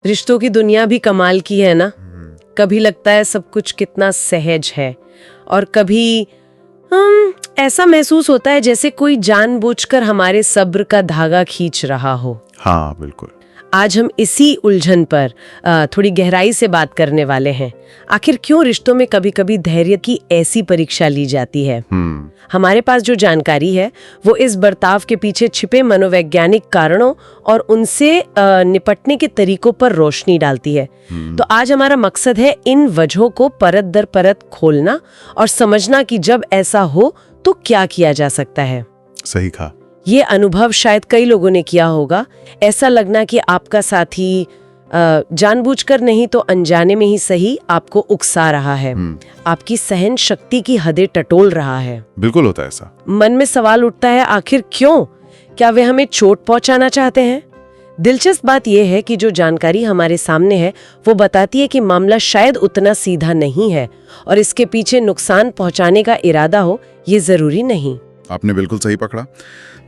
रिश्तों की दुनिया भी कमाल की है ना। कभी लगता है सब कुछ कितना सहज है और कभी ऐसा महसूस होता है जैसे कोई जानबूझकर हमारे सब्र का धागा खींच रहा हो। हाँ बिल्कुल। आज हम इसी उलझन पर थोड़ी गहराई से बात करने वाले हैं। आखिर क्यों रिश्तों में कभी कभी धैर्य की ऐसी परीक्षा ली जाती है। हमारे पास जो जानकारी है वो इस बर्ताव के पीछे छिपे मनोवैज्ञानिक कारणों और उनसे निपटने के तरीकों पर रोशनी डालती है। तो आज हमारा मकसद है इन वजहों को परत दर परत खोलना और समझना कि जब ऐसा हो तो क्या किया जा सकता है। सही कहा। ये अनुभव शायद कई लोगों ने किया होगा। ऐसा लगना कि आपका साथी जानबूझकर नहीं तो अनजाने में ही सही आपको उकसा रहा है, आपकी सहन शक्ति की हदें टटोल रहा है। बिल्कुल होता है ऐसा। मन में सवाल उठता है, आखिर क्यों? क्या वे हमें चोट पहुंचाना चाहते हैं? दिलचस्प बात यह है कि जो जानकारी हमारे सामने है वो बताती है कि मामला शायद उतना सीधा नहीं है और इसके पीछे नुकसान पहुंचाने का इरादा हो, ये जरूरी नहीं। आपने बिल्कुल सही पकड़ा।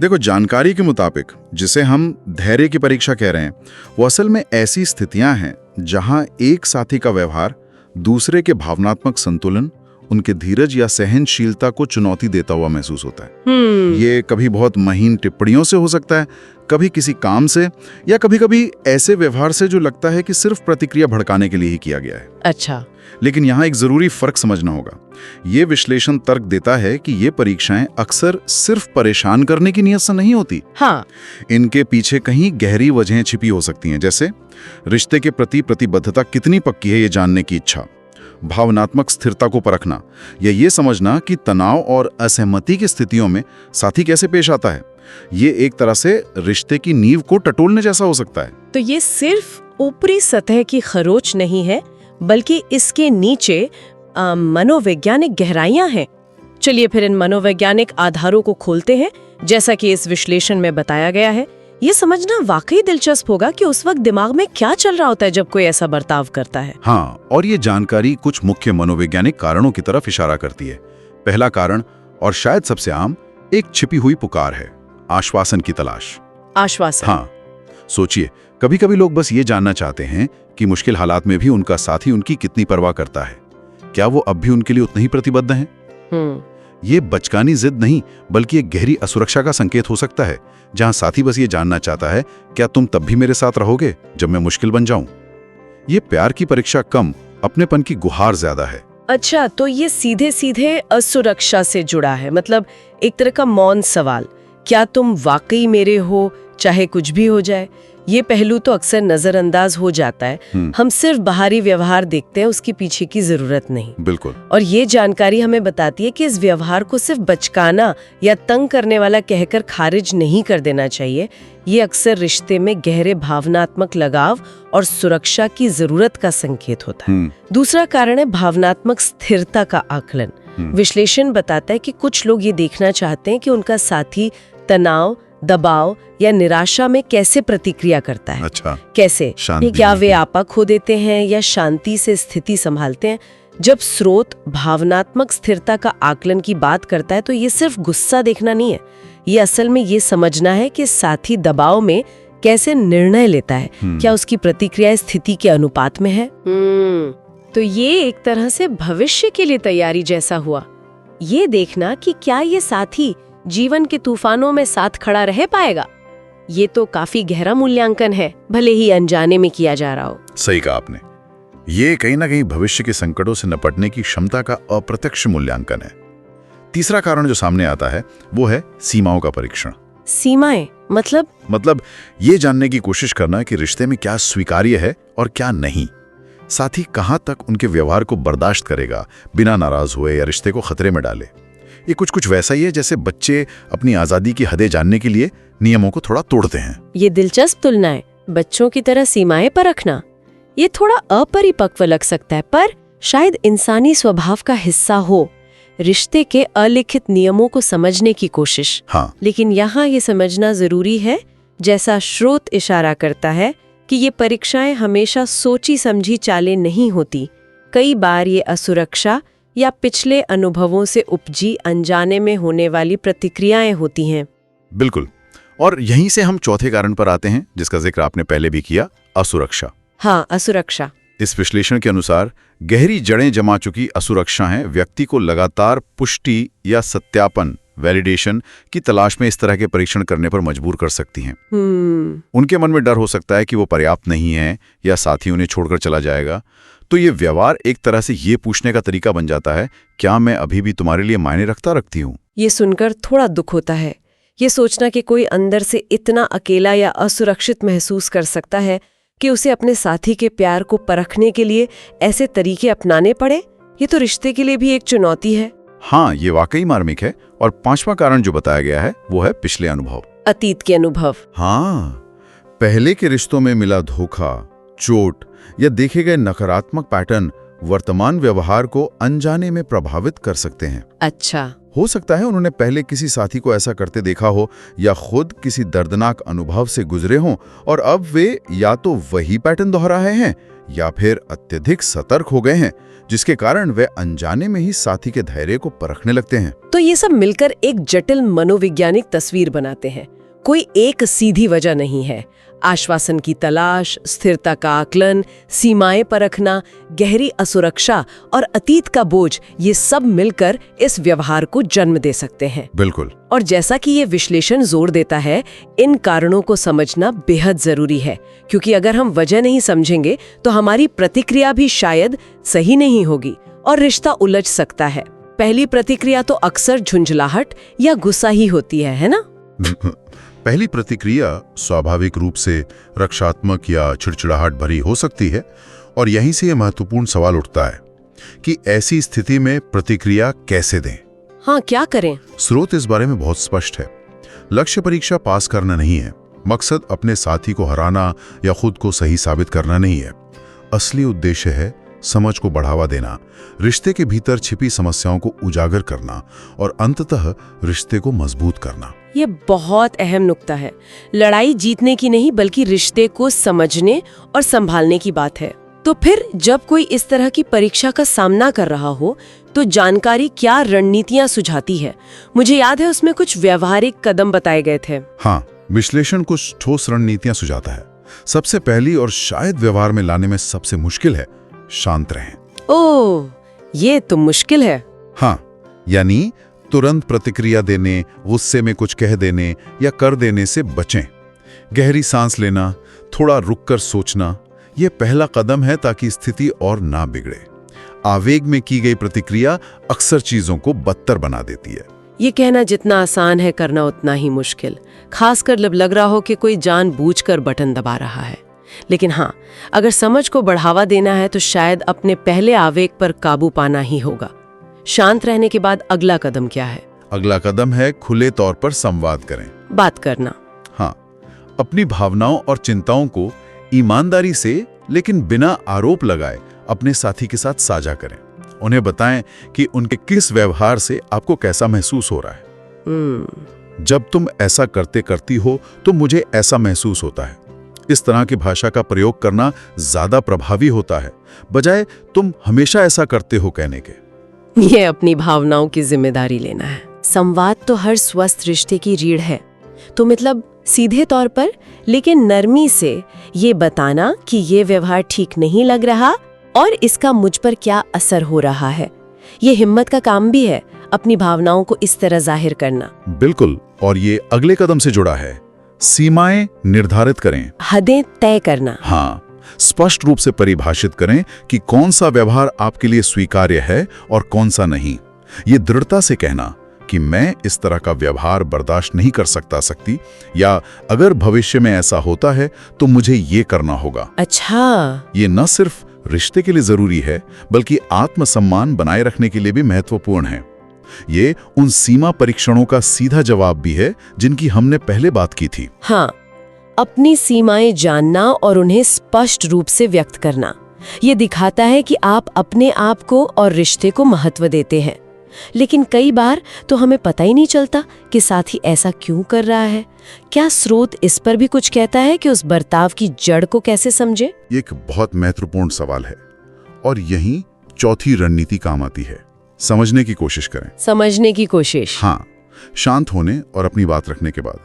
देखो, जानकारी के मुताबिक जिसे हम धैर्य की परीक्षा कह रहे हैं वो असल में ऐसी स्थितियां हैं जहां एक साथी का व्यवहार दूसरे के भावनात्मक संतुलन, उनके धीरज या सहनशीलता को चुनौती देता हुआ महसूस होता है। ये कभी बहुत महीन टिप्पणियों से हो सकता है, कभी किसी काम से, या कभी कभी ऐसे व्यवहार से जो लगता है कि सिर्फ प्रतिक्रिया भड़काने के लिए ही किया गया है। अच्छा, लेकिन यहाँ एक जरूरी फर्क समझना होगा। ये विश्लेषण तर्क देता है कि ये परीक्षाएं अक्सर सिर्फ परेशान करने की नीयत से नहीं होती। हाँ, इनके पीछे कहीं गहरी वजहें छिपी हो सकती हैं, जैसे रिश्ते के प्रति प्रतिबद्धता कितनी पक्की है ये जानने की इच्छा, भावनात्मक स्थिरता को परखना, या ये समझना कि तनाव और असहमति की स्थितियों में साथी कैसे पेश आता है। ये एक तरह से रिश्ते की नींव को टटोलने जैसा हो सकता है। तो ये सिर्फ ऊपरी सतह की खरोच नहीं है, बल्कि इसके नीचे मनोवैज्ञानिक गहराइयां हैं। चलिए फिर इन मनोवैज्ञानिक आधारों को खोलते हैं, जैसा कि इस विश्लेषण में बताया गया है। ये समझना वाकई दिलचस्प होगा कि उस वक्त दिमाग में क्या चल रहा होता है जब कोई ऐसा बर्ताव करता है। हाँ, और ये जानकारी कुछ मुख्य मनोवैज्ञानिक कारणों की तरफ इशारा करती है। पहला कारण, और शायद सबसे आम, एक छिपी हुई पुकार है, आश्वासन की तलाश। आश्वासन? हाँ, सोचिए, कभी कभी लोग बस ये जानना चाहते हैं कि मुश्किल हालात में भी उनका साथी उनकी कितनी परवाह करता है, क्या वो अब भी उनके लिए उतना ही प्रतिबद्ध हैं। ये बचकानी जिद नहीं, बल्कि एक गहरी असुरक्षा का संकेत हो सकता है, जहां साथी बस ये जानना चाहता है, क्या तुम तब भी मेरे साथ रहोगे जब मैं मुश्किल बन जाऊं। ये प्यार की परीक्षा कम, अपनेपन की गुहार ज्यादा है। अच्छा, तो ये सीधे सीधे असुरक्षा से जुड़ा है, मतलब एक तरह का मौन सवाल, क्या तुम वाकई मेरे हो चाहे कुछ भी हो जाए। ये पहलू तो अक्सर नजरअंदाज हो जाता है। हम सिर्फ बाहरी व्यवहार देखते हैं, उसके पीछे की जरूरत नहीं। बिल्कुल। और ये जानकारी हमें बताती है कि इस व्यवहार को सिर्फ बचकाना या तंग करने वाला कहकर खारिज नहीं कर देना चाहिए। ये अक्सर रिश्ते में गहरे भावनात्मक लगाव और सुरक्षा की जरूरत का संकेत होता है। दूसरा कारण है भावनात्मक स्थिरता का आकलन। विश्लेषण बताता है कि कुछ लोग ये देखना चाहते हैं कि उनका साथी तनाव, दबाव या निराशा में कैसे प्रतिक्रिया करता है। अच्छा, कैसे? क्या वे आपा खो देते हैं या शांति से स्थिति संभालते हैं। जब स्रोत भावनात्मक स्थिरता का आकलन की बात करता है तो ये सिर्फ गुस्सा देखना नहीं है, ये असल में ये समझना है कि साथी दबाव में कैसे निर्णय लेता है, क्या उसकी प्रतिक्रिया स्थिति के अनुपात में है। तो ये एक तरह से भविष्य के लिए तैयारी जैसा हुआ। ये देखना कि क्या ये साथी जीवन के तूफानों में साथ खड़ा रह पाएगा। ये तो काफी गहरा मूल्यांकन है, भले ही अनजाने में किया जा रहा हो। सही कहा आपने। ये कहीं ना कहीं भविष्य के संकटों से निपटने की क्षमता का अप्रत्यक्ष मूल्यांकन है। तीसरा कारण जो सामने आता है वो है सीमाओं का परीक्षण। सीमाएं मतलब ये जानने की कोशिश करना कि रिश्ते में क्या स्वीकार्य है और क्या नहीं। साथी कहां तक उनके व्यवहार को बर्दाश्त करेगा बिना नाराज हुए या रिश्ते को खतरे में डाले। ये कुछ वैसा ही है जैसे बच्चे अपनी आजादी की हदें जानने के लिए नियमों को थोड़ा तोड़ते हैं। ये दिलचस्प तुलना है, बच्चों की तरह सीमाएं परखना। ये थोड़ा अपरिपक्व लग सकता है, पर शायद इंसानी स्वभाव का हिस्सा हो, रिश्ते के अलिखित नियमों को समझने की कोशिश। हाँ। लेकिन यहाँ ये समझना जरूरी है, जैसा स्रोत इशारा करता है, कि ये परीक्षाएं हमेशा सोची समझी चालें नहीं होती। कई बार ये असुरक्षा या पिछले अनुभवों से उपजी अनजाने में होने वाली प्रतिक्रियाएं होती हैं। बिल्कुल। और यहीं से हम चौथे कारण पर आते हैं जिसका जिक्र आपने पहले भी किया, असुरक्षा। हाँ, असुरक्षा। इस विश्लेषण के अनुसार गहरी जड़ें जमा चुकी असुरक्षाएं व्यक्ति को लगातार पुष्टि या सत्यापन वैलिडेशन की तलाश में इस तरह के परीक्षण करने पर मजबूर कर सकती हैं। उनके मन में डर हो सकता है कि वो पर्याप्त नहीं है या साथी उन्हें छोड़कर चला जाएगा। तो ये व्यवहार एक तरह से ये पूछने का तरीका बन जाता है, क्या मैं अभी भी तुम्हारे लिए मायने रखती हूँ? ये सुनकर थोड़ा दुख होता है, ये सोचना कि कोई अंदर से इतना अकेला या असुरक्षित महसूस कर सकता है कि उसे अपने साथी के प्यार को परखने के लिए ऐसे तरीके अपनाने पड़े। ये तो रिश्ते के लिए भी एक चुनौती है। हाँ, ये वाकई मार्मिक है। और पांचवा कारण जो बताया गया है वो है पिछले अनुभव, अतीत के अनुभव। हाँ, पहले के रिश्तों में मिला धोखा, चोट या देखे गए नकारात्मक पैटर्न वर्तमान व्यवहार को अनजाने में प्रभावित कर सकते हैं। अच्छा, हो सकता है उन्होंने पहले किसी साथी को ऐसा करते देखा हो या खुद किसी दर्दनाक अनुभव से गुजरे हों और अब वे या तो वही पैटर्न दोहरा रहे हैं या फिर अत्यधिक सतर्क हो गए हैं, जिसके कारण वे अनजाने में ही साथी के धैर्य को परखने लगते हैं। तो ये सब मिलकर एक जटिल मनोवैज्ञानिक तस्वीर बनाते हैं। कोई एक सीधी वजह नहीं है। आश्वासन की तलाश, स्थिरता का आकलन, सीमाएं परखना, गहरी असुरक्षा और अतीत का बोझ, ये सब मिलकर इस व्यवहार को जन्म दे सकते हैं। बिल्कुल। और जैसा कि ये विश्लेषण जोर देता है, इन कारणों को समझना बेहद जरूरी है, क्योंकि अगर हम वजह नहीं समझेंगे तो हमारी प्रतिक्रिया भी शायद सही नहीं होगी और रिश्ता उलझ सकता है। पहली प्रतिक्रिया तो अक्सर झुंझलाहट या गुस्सा ही होती है ना? पहली प्रतिक्रिया स्वाभाविक रूप से रक्षात्मक या चिड़चिड़ाहट भरी हो सकती है और यहीं से यह महत्वपूर्ण सवाल उठता है कि ऐसी स्थिति में प्रतिक्रिया कैसे दें। हाँ, क्या करें? स्रोत इस बारे में बहुत स्पष्ट है। लक्ष्य परीक्षा पास करना नहीं है, मकसद अपने साथी को हराना या खुद को सही साबित करना नहीं है। असली उद्देश्य है समझ को बढ़ावा देना, रिश्ते के भीतर छिपी समस्याओं को उजागर करना और अंततः रिश्ते को मजबूत करना। ये बहुत अहम नुक्ता है। लड़ाई जीतने की नहीं, बल्कि रिश्ते को समझने और संभालने की बात है। तो फिर जब कोई इस तरह की परीक्षा का सामना कर रहा हो तो जानकारी क्या रणनीतियां सुझाती है? मुझे याद है उसमें कुछ व्यवहारिक कदम बताए गए थे। हाँ, विश्लेषण कुछ ठोस रणनीतियां सुझाता है। सबसे पहली और शायद व्यवहार में लाने में सबसे मुश्किल है, शांत रहें। ओह, ये तो मुश्किल है। हाँ, यानी तुरंत प्रतिक्रिया देने, गुस्से में कुछ कह देने या कर देने से बचें। गहरी सांस लेना, थोड़ा रुककर सोचना, यह पहला कदम है ताकि स्थिति और ना बिगड़े। आवेग में की गई प्रतिक्रिया अक्सर चीजों को बदतर बना देती है। ये कहना जितना आसान है, करना उतना ही मुश्किल, खासकर जब लग रहा हो कि कोई जानबूझकर बटन दबा रहा है। लेकिन हाँ, अगर समझ को बढ़ावा देना है तो शायद अपने पहले आवेग पर काबू पाना ही होगा। शांत रहने के बाद अगला कदम क्या है? अगला कदम है खुले तौर पर संवाद करें, बात करना। हाँ, अपनी भावनाओं और चिंताओं को ईमानदारी से लेकिन बिना आरोप लगाए अपने साथी के साथ साझा करें। उन्हें बताएं कि उनके किस व्यवहार से आपको कैसा महसूस हो रहा है। जब तुम ऐसा करती हो तो मुझे ऐसा महसूस होता है। इस तरह की भाषा का प्रयोग करना ज्यादा प्रभावी होता है, बजाय तुम हमेशा ऐसा करते हो कहने के। ये अपनी भावनाओं की जिम्मेदारी लेना है। संवाद तो हर स्वस्थ रिश्ते की रीढ़ है। तो मतलब सीधे तौर पर लेकिन नरमी से ये बताना कि ये व्यवहार ठीक नहीं लग रहा और इसका मुझ पर क्या असर हो रहा है। ये हिम्मत का काम भी है, अपनी भावनाओं को इस तरह जाहिर करना। बिल्कुल, और ये अगले कदम से जुड़ा है। सीमाएं निर्धारित करें, हदें तय करना। हाँ, स्पष्ट रूप से परिभाषित करें कि कौन सा व्यवहार आपके लिए स्वीकार्य है और कौन सा नहीं। ये दृढ़ता से कहना कि मैं इस तरह का व्यवहार बर्दाश्त नहीं कर सकती, या अगर भविष्य में ऐसा होता है तो मुझे ये करना होगा। अच्छा, ये न सिर्फ रिश्ते के लिए जरूरी है बल्कि आत्मसम्मान बनाए रखने के लिए भी महत्वपूर्ण है। ये उन सीमा परीक्षणों का सीधा जवाब भी है जिनकी हमने पहले बात की थी। हाँ, अपनी सीमाएं जानना और उन्हें स्पष्ट रूप से व्यक्त करना, ये दिखाता है कि आप अपने आप को और रिश्ते को महत्व देते हैं। लेकिन कई बार तो हमें पता ही नहीं चलता कि साथी ऐसा क्यों कर रहा है। क्या स्रोत इस पर भी कुछ कहता है कि उस बर्ताव की जड़ को कैसे समझे? ये एक बहुत महत्वपूर्ण सवाल है और यही चौथी रणनीति काम आती है। समझने की कोशिश करें। समझने की कोशिश। हाँ, शांत होने और अपनी बात रखने के बाद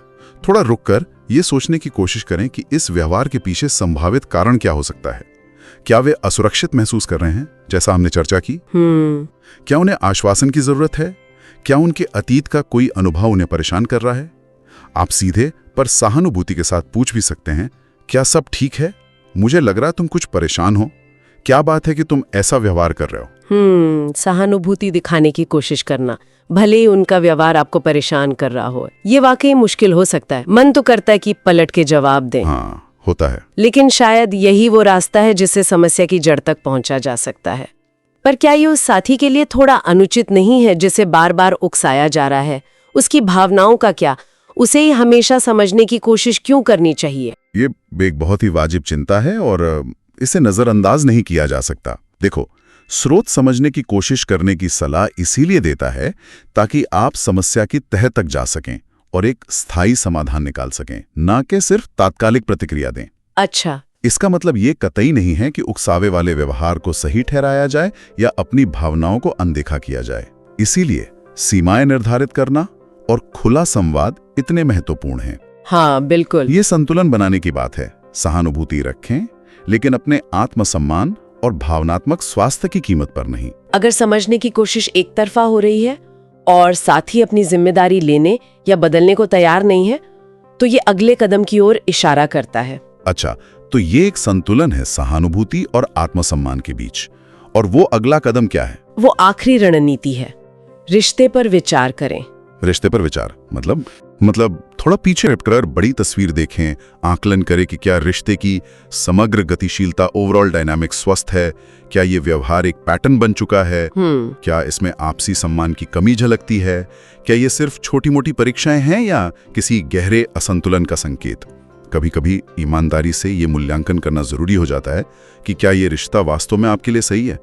थोड़ा रुककर ये सोचने की कोशिश करें कि इस व्यवहार के पीछे संभावित कारण क्या हो सकता है। क्या वे असुरक्षित महसूस कर रहे हैं, जैसा हमने चर्चा की? क्या उन्हें आश्वासन की जरूरत है? क्या उनके अतीत का कोई अनुभव उन्हें परेशान कर रहा है? आप सीधे पर सहानुभूति के साथ पूछ भी सकते हैं, क्या सब ठीक है? मुझे लग रहा तुम कुछ परेशान हो। क्या बात है कि तुम ऐसा व्यवहार कर रहे हो? सहानुभूति दिखाने की कोशिश करना, भले ही उनका व्यवहार आपको परेशान कर रहा हो, ये वाकई मुश्किल हो सकता है। मन तो करता है कि पलट के जवाब दें। हाँ, होता है। लेकिन शायद यही वो रास्ता है जिससे समस्या की जड़ तक पहुंचा जा सकता है। पर क्या ये उस साथी के लिए थोड़ा अनुचित नहीं है जिसे बार बार उकसाया जा रहा है? उसकी भावनाओं का क्या? उसे ही हमेशा समझने की कोशिश क्यों करनी चाहिए? ये एक बहुत ही वाजिब चिंता है और इसे नजरअंदाज नहीं किया जा सकता। देखो, स्रोत समझने की कोशिश करने की सलाह इसीलिए देता है ताकि आप समस्या की तह तक जा सकें और एक स्थायी समाधान निकाल सकें, ना कि सिर्फ तात्कालिक प्रतिक्रिया दें। अच्छा, इसका मतलब ये कतई नहीं है कि उकसावे वाले व्यवहार को सही ठहराया जाए या अपनी भावनाओं को अनदेखा किया जाए। इसीलिए सीमाएं निर्धारित करना और खुला संवाद इतने महत्वपूर्ण हैं। हाँ बिल्कुल, ये संतुलन बनाने की बात है। सहानुभूति रखें, लेकिन अपने आत्मसम्मान और भावनात्मक स्वास्थ्य की कीमत पर नहीं। अगर समझने की कोशिश एक तरफा हो रही है और साथी अपनी जिम्मेदारी लेने या बदलने को तैयार नहीं है, तो ये अगले कदम की ओर इशारा करता है। अच्छा, तो ये एक संतुलन है सहानुभूति और आत्मसम्मान के बीच। और वो अगला कदम क्या है? वो आखिरी रणनीति है, रिश्ते पर विचार करें। रिश्ते पर विचार मतलब थोड़ा पीछे हटकर बड़ी तस्वीर देखें, आकलन करें कि क्या रिश्ते की समग्र गतिशीलता, ओवरऑल डायनामिक स्वस्थ है? क्या ये व्यवहार एक पैटर्न बन चुका है? क्या इसमें आपसी सम्मान की कमी झलकती है? क्या ये सिर्फ छोटी मोटी परीक्षाएं हैं या किसी गहरे असंतुलन का संकेत? कभी कभी ईमानदारी से ये मूल्यांकन करना जरूरी हो जाता है कि क्या ये रिश्ता वास्तव में आपके लिए सही है,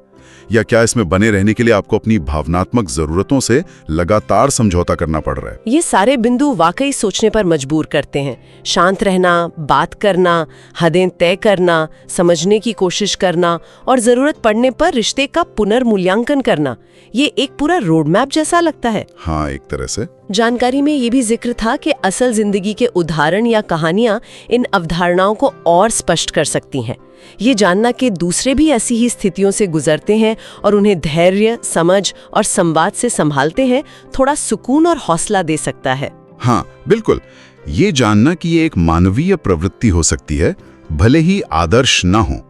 या क्या इसमें बने रहने के लिए आपको अपनी भावनात्मक जरूरतों से लगातार समझौता करना पड़ रहा है। ये सारे बिंदु वाकई सोचने पर मजबूर करते हैं। शांत रहना, बात करना, हदें तय करना, समझने की कोशिश करना और जरूरत पड़ने पर रिश्ते का पुनर्मूल्यांकन करना, ये एक पूरा रोड मैप जैसा लगता है। हाँ, एक तरह से। जानकारी में ये भी जिक्र था कि असल जिंदगी के उदाहरण या कहानियां इन अवधारणाओं को और स्पष्ट कर सकती हैं। ये जानना कि दूसरे भी ऐसी ही स्थितियों से गुजरते हैं और उन्हें धैर्य, समझ और संवाद से संभालते हैं, थोड़ा सुकून और हौसला दे सकता है। हाँ बिल्कुल, ये जानना कि ये एक मानवीय प्रवृत्ति हो सकती है, भले ही आदर्श ना हो।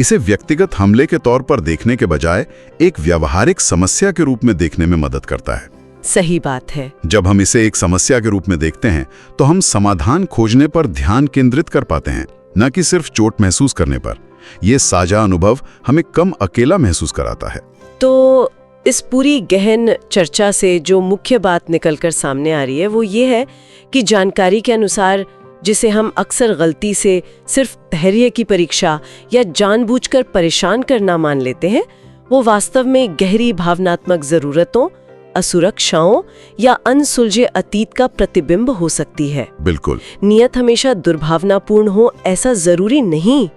इसे व्यक्तिगत हमले के तौर पर देखने के बजाय एक व्यावहारिक समस्या के रूप में देखने में मदद करता है। सही बात है। जब हम इसे एक समस्या के रूप में देखते हैं तो हम समाधान खोजने पर ध्यान केंद्रित कर पाते हैं, न कि सिर्फ चोट महसूस करने पर। यह साझा अनुभव हमें कम अकेला महसूस कराता है। तो इस पूरी गहन चर्चा से जो मुख्य बात निकलकर सामने आ रही है वो ये है कि जानकारी के अनुसार जिसे हम अक्सर गलती से सिर्फ धैर्य की परीक्षा या जानबूझकर परेशान करना मान लेते हैं, वो वास्तव में गहरी भावनात्मक जरूरतों, असुरक्षाओं या अनसुलझे अतीत का प्रतिबिंब हो सकती है। बिल्कुल। नियत हमेशा दुर्भावनापूर्ण हो ऐसा जरूरी नहीं।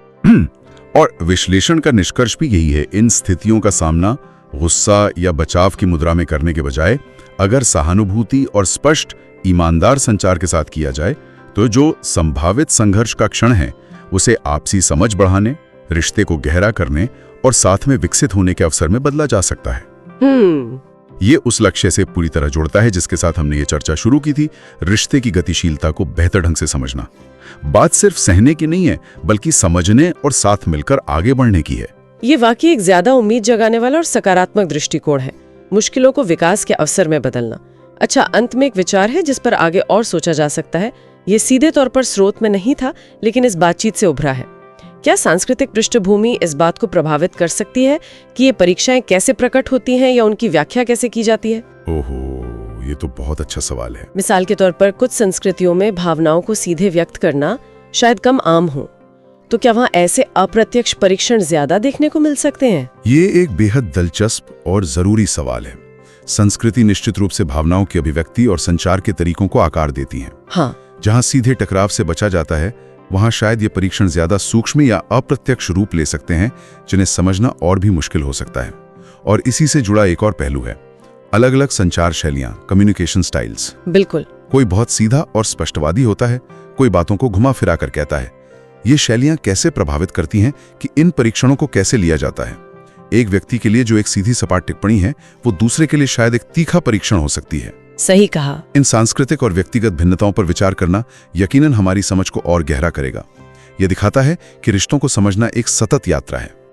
और विश्लेषण का निष्कर्ष भी यही है। इन स्थितियों का सामना गुस्सा या बचाव की मुद्रा में करने के बजाय अगर सहानुभूति और स्पष्ट ईमानदार संचार के साथ किया जाए तो जो संभावित संघर्ष का क्षण है उसे आपसी समझ बढ़ाने, रिश्ते को गहरा करने और साथ में विकसित होने के अवसर में बदला जा सकता है। ये उस लक्ष्य से पूरी तरह जुड़ता है जिसके साथ हमने ये चर्चा शुरू की थी, रिश्ते की गतिशीलता को बेहतर ढंग से समझना। बात सिर्फ सहने की नहीं है, बल्कि समझने और साथ मिलकर आगे बढ़ने की है। ये वाकई एक ज्यादा उम्मीद जगाने वाला और सकारात्मक दृष्टिकोण है, मुश्किलों को विकास के अवसर में बदलना। अच्छा, अंत में एक विचार है जिस पर आगे और सोचा जा सकता है। ये सीधे तौर पर स्रोत में नहीं था, लेकिन इस बातचीत से उभरा है। क्या सांस्कृतिक पृष्ठभूमि इस बात को प्रभावित कर सकती है कि ये परीक्षाएं कैसे प्रकट होती हैं या उनकी व्याख्या कैसे की जाती है? ओहो, ये तो बहुत अच्छा सवाल है। मिसाल के तौर पर कुछ संस्कृतियों में भावनाओं को सीधे व्यक्त करना शायद कम आम हो, तो क्या वहाँ ऐसे अप्रत्यक्ष परीक्षण ज्यादा देखने को मिल सकते हैं? ये एक बेहद दिलचस्प और जरूरी सवाल है। संस्कृति निश्चित रूप से भावनाओं की अभिव्यक्ति और संचार के तरीकों को आकार देती हैं। हाँ, जहाँ सीधे टकराव से बचा जाता है वहाँ शायद ये परीक्षण ज्यादा सूक्ष्म या अप्रत्यक्ष रूप ले सकते हैं, जिन्हें समझना और भी मुश्किल हो सकता है। और इसी से जुड़ा एक और पहलू है अलग अलग संचार शैलियाँ, कम्युनिकेशन स्टाइल्स। बिल्कुल। कोई बहुत सीधा और स्पष्टवादी होता है, कोई बातों को घुमा फिरा कर कहता है। ये शैलियां कैसे प्रभावित करती हैं कि इन परीक्षणों को कैसे लिया जाता है। एक व्यक्ति के लिए जो एक सीधी सपाट टिप्पणी है, वो दूसरे के लिए शायद एक तीखा परीक्षण हो सकती है। सही कहा। इन सांस्कृतिक और व्यक्तिगत भिन्नताओं पर विचार करना यकीनन हमारी समझ को और गहरा करेगा। यह दिखाता है कि रिश्तों को समझना एक सतत यात्रा है।